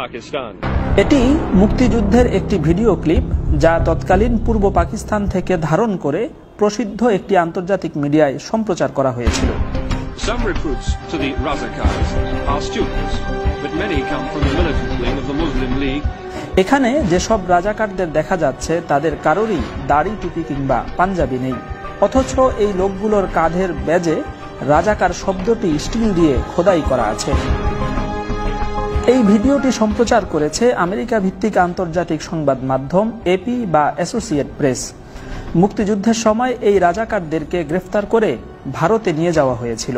Pakistan. এটি মুক্তিযুদ্ধের একটি ভিডিও ক্লিপ যা তৎকালীন পূর্ব পাকিস্তান থেকে ধারণ করে প্রসিদ্ধ একটি আন্তর্জাতিক মিডিয়ায় সম্প্রচার করা হয়েছিল। Some recruits to the Razakars are students, but many come from the militant wing of the Muslim League. এখানে যেসব রাজাকারদের দেখা যাচ্ছে তাদের কারোরই দাড়ি টুপি কিংবা পাঞ্জাবি নেই, অথচ এই লোকগুলোর কাঁধের ব্যাজে রাজাকার শব্দটি স্টিল দিয়ে খোদাই করা আছে। এই ভিডিওটি সম্প্রচার করেছে আমেরিকা ভিত্তিক আন্তর্জাতিক সংবাদ মাধ্যম এপি বা অ্যাসোসিয়েট প্রেস। মুক্তিযুদ্ধের সময় এই রাজাকারদেরকে গ্রেফতার করে ভারতে নিয়ে যাওয়া হয়েছিল।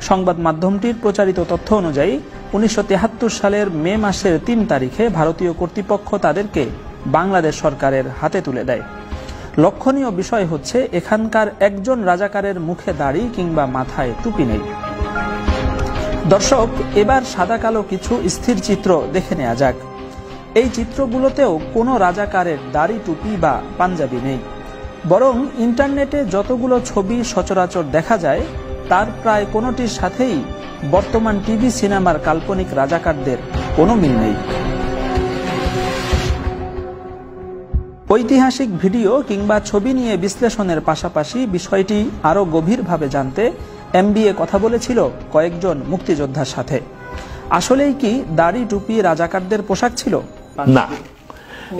সংবাদ মাধ্যমটির প্রচারিত তথ্য অনুযায়ী 1973 সালের মে মাসের 3 তারিখে ভারতীয় কর্তৃপক্ষ তাদেরকে বাংলাদেশ সরকারের হাতে তুলে দেয়। লক্ষণীয় বিষয় হচ্ছে এখানকার একজন রাজাকারের মুখে দাড়ি কিংবা মাথায় টুপি নেই। দর্শক, এবার সাদা কালো কিছু স্থির চিত্র দেখে নেওয়া যাক। এই চিত্রগুলোতেও কোনো রাজাকারের দাড়ি টুপি বা পাঞ্জাবি নেই, বরং ইন্টারনেটে যতগুলো ছবি সচরাচর দেখা যায় তার প্রায় কোনোটির সাথেই বর্তমান টিভি সিনেমার কাল্পনিক রাজাকারদের কোনো মিল নেই। ঐতিহাসিক ভিডিও কিংবা ছবি নিয়ে বিশ্লেষণের পাশাপাশি বিষয়টি আরও গভীরভাবে জানতে এমবিএ কথা বলেছিল কয়েকজন মুক্তিযোদ্ধার সাথে। আসলেই কি দাড়ি টুপি রাজাকারদের পোশাক ছিল? না,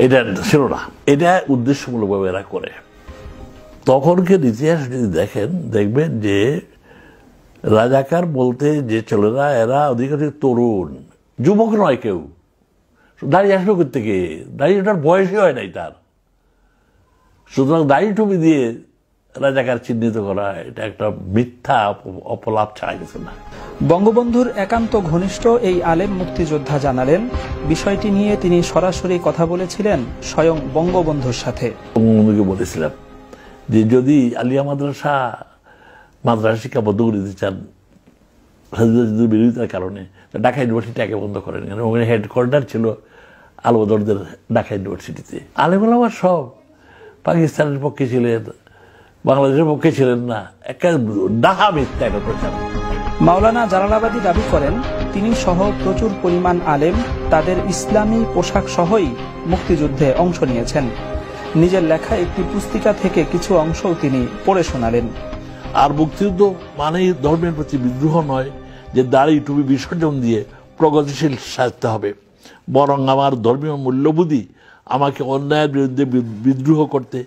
এটা ছিল না। এটা উদ্দেশ্যমূলকভাবে এরা করে। তখনকার ইতিহাস যদি দেখেন, দেখবেন যে রাজাকার বলতে যে ছেলেরা এরা অধিকাংশ তরুণ, যুবক নয় কেউ। দাঁড়িয়ে আসবে করতে গিয়ে দাঁড়িয়েটার বয়সই হয় নাই তার। সুতরাং দাড়ি টুপি দিয়ে রাজাকার চিহ্নিত করা এটা একটা মিথ্যা অপলাপ ছাড়া কিছু না। বঙ্গবন্ধুর একান্ত ঘনিষ্ঠ এই আলেম মুক্তিযোদ্ধা জানালেন, বিষয়টি নিয়ে তিনি সরাসরি কথা বলেছিলেন স্বয়ং বঙ্গবন্ধুর সাথে। বঙ্গবন্ধুকে বলেছিলাম যে যদি আলিয়া মাদ্রাসা শিক্ষা বন্ধ করে দিতে চান বিরোধিতার কারণে, ঢাকা ইউনিভার্সিটি আগে বন্ধ করেন, কেন ওখানে হেডকোয়ার্টার ছিল আলবদরদের ঢাকা ইউনিভার্সিটিতে। আলেম ওলামা সব পাকিস্তানের পক্ষে ছিলেন, বাংলাদেশের পক্ষে ছিলেন না। একটা ডাহা মিথ্যা একটা প্রচার। মাওলানা জালালাবাদী দাবি করেন, তিনি সহ প্রচুর পরিমাণ আলেম তাদের ইসলামী পোশাক সহই মুক্তিযুদ্ধে অংশ নিয়েছেন। নিজের লেখা একটি পুস্তিকা থেকে কিছু অংশও তিনি পড়ে শোনালেন। আর মুক্তিযুদ্ধ মানেই ধর্মের প্রতি বিদ্রোহ নয় যে দাড়ি টুপি বিসর্জন দিয়ে প্রগতিশীল সাজতে হবে, বরং আমার ধর্মীয় মূল্যবোধই আমাকে অন্যায়ের বিরুদ্ধে বিদ্রোহ করতে,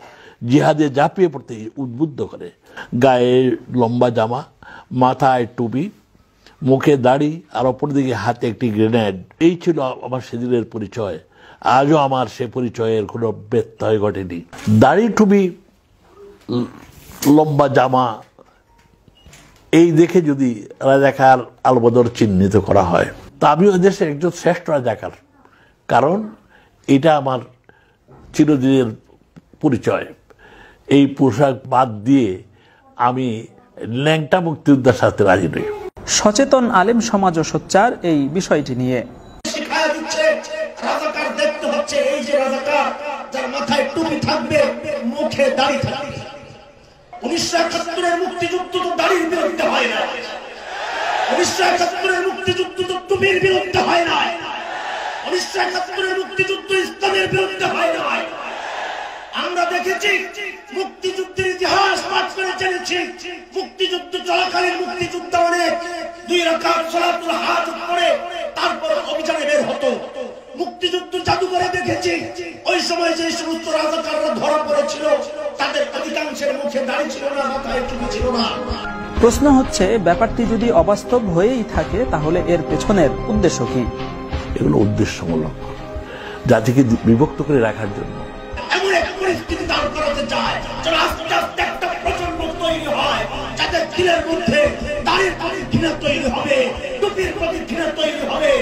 জিহাদে ঝাঁপিয়ে পড়তে উদ্বুদ্ধ করে। গায়ে লম্বা জামা, মাথায় টুপি, মুখে দাড়ি, আর অপরদিকে হাতে একটি গ্রেনেড, এই ছিল আমার সেদিনের পরিচয়। আজও আমার সে পরিচয়ের কোনো ব্যত্যয় ঘটেনি। দাড়ি টুপি, লম্বা জামা এই দেখে যদি রাজাকার আলবদর চিহ্নিত করা হয়, তা আমিও দেশের একজন শ্রেষ্ঠ রাজাকার, কারণ এটা আমার চিরদিনের পরিচয়। এই পোশাক বাদ দিয়ে আমি ল্যাংটা মুক্তিযোদ্ধার সাথে রাজি নই। সচেতন আলেম সমাজও সোচ্চার এই বিষয়টি নিয়ে। রাজাকার দেখতে হচ্ছে এই যে রাজাকার যার মাথায় টুপি থাকবে, মুখে দাড়ি থাকবে। 1971 মুক্তিযুদ্ধ তো দাড়ির বিরুদ্ধে হয় না, 1971 মুক্তিযুদ্ধ তো টুপির বিরুদ্ধে হয় না, 1971 মুক্তিযুদ্ধ ইসলামের বিরুদ্ধে হয় না। আমরা দেখেছি মুক্তিযুদ্ধের ইতিহাস পাঠ করে জেনেছি, মুক্তিযুদ্ধ চলাকালীন মুক্তিযোদ্ধা অনেক 2 রাকাত সালাতুল হাজ পড়ে তারপর অভিযানে বের হতো। মুক্তিযুদ্ধ জাদুঘরে দেখেছি ওই সময় যে সমস্ত রাজাকাররা ধরা পড়েছিল তাদের অধিকাংশের মুখে দাড়ি ছিল না, মাথায় টুপি ছিল না। প্রশ্ন হচ্ছে, ব্যাপারটি যদি অবাস্তব হয়েই থাকে তাহলে এর পেছনের উদ্দেশ্য কি? এগুলো উদ্দেশ্যমূলক, জাতিকে বিভক্ত করে রাখার জন্য। এমন এক পরিস্থিতি দাঁড় করাতে চায় যেন আস্তে আস্তে একটা প্রজন্ম তৈরি হয় যাদের দিলের মধ্যে দাড়ির প্রতি ঘৃণা তৈরি হবে, টুপির প্রতি ঘৃণা তৈরি হবে।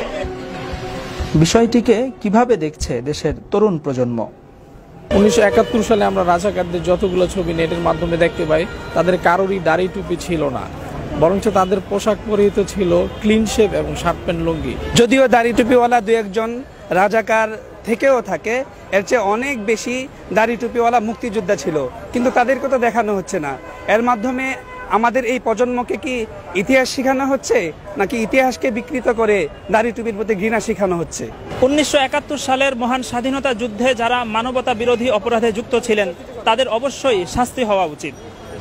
বিষয়টিকে কিভাবে দেখছে দেশের তরুণ প্রজন্ম? 1971 সালে আমরা রাজাকারদের যতগুলো ছবি নেটের মাধ্যমে দেখতে পাই, তাদের কারোরই দাড়ি টুপি ছিল না, বরঞ্চ তাদের পোশাক পরিহিত ছিল ক্লিন শেভ এবং শার্ট প্যান্ট লুঙ্গি। যদিও দাড়ি টুপিওয়ালা 2-1 রাজাকার থেকেও থাকে, এর চেয়ে অনেক বেশি দাড়ি টুপিওয়ালা মুক্তিযোদ্ধা ছিল, কিন্তু তাদেরকে তো দেখানো হচ্ছে না। এর মাধ্যমে আমাদের এই প্রজন্মকে কি ইতিহাস শেখানো হচ্ছে নাকি ইতিহাসকে বিকৃত করে দাড়ি টুপির প্রতি ঘৃণা শেখানো হচ্ছে? 1971 সালের মহান স্বাধীনতা যুদ্ধে যারা মানবতা বিরোধী অপরাধে যুক্ত ছিলেন তাদের অবশ্যই শাস্তি হওয়া উচিত,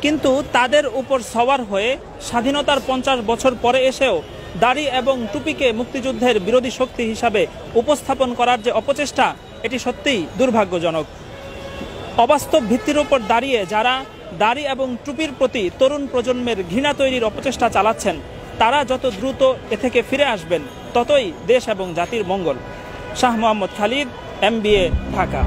কিন্তু তাদের উপর সওয়ার হয়ে স্বাধীনতার 50 বছর পরে এসেও দাড়ি এবং টুপিকে মুক্তিযুদ্ধের বিরোধী শক্তি হিসাবে উপস্থাপন করার যে অপচেষ্টা, এটি সত্যিই দুর্ভাগ্যজনক। অবাস্তব ভিত্তির উপর দাঁড়িয়ে যারা দাড়ি এবং টুপির প্রতি তরুণ প্রজন্মের ঘৃণা তৈরির অপচেষ্টা চালাচ্ছেন, তারা যত দ্রুত এ থেকে ফিরে আসবেন ততই দেশ এবং জাতির মঙ্গল। শাহ মোহাম্মদ খালিদ, MBA, ঢাকা।